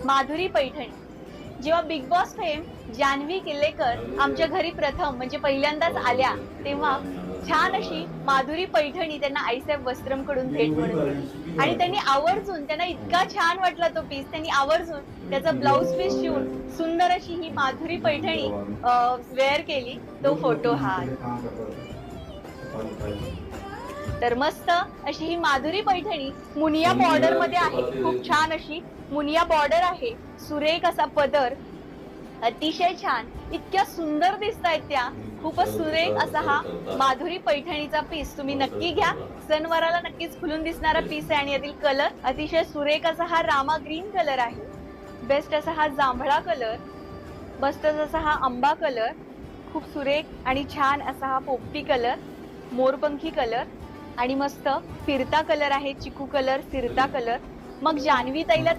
माधुरी पैठणी. जेव्हा Bigg Boss fame Janhavi Killekar आमच्या घरी प्रथम म्हणजे पहिल्यांदाच आल्या, तेव्हा छान अशी माधुरी पैठणी त्यांना आईसाहेब वस्त्रम कडून भेट म्हणून दिली आणि त्यांनी आवर्जून, त्यांना इतका छान वाटला तो पीस, त्यांनी आवर्जून त्याचा ब्लाउज पीस शिवून सुंदर अशी ही माधुरी पैठणी वेअर केली. तो फोटो हा. तर मस्त अशी ही माधुरी पैठणी मुनिया बॉर्डर मध्ये आहे. खूप छान अशी मुनिया बॉर्डर आहे. सुरेख असा पदर, अतिशय छान, इतक्या सुंदर दिसतायत त्या. खूपच सुरेख असा हा माधुरी पैठणीचा पीस तुम्ही नक्की घ्या. सणवाराला नक्कीच खुलून दिसणारा पीस आहे आणि यातील कलर अतिशय सुरेख असा हा रामा ग्रीन कलर आहे. बेस्ट असा हा जांभळा कलर, मस्त असा हा आंबा कलर, खूप सुरेख आणि छान असा हा पोपटी कलर, मोरपंखी कलर आणि मस्त फिरता कलर आहे, चिकू कलर, फिरता कलर. मग जान्हवी ताईला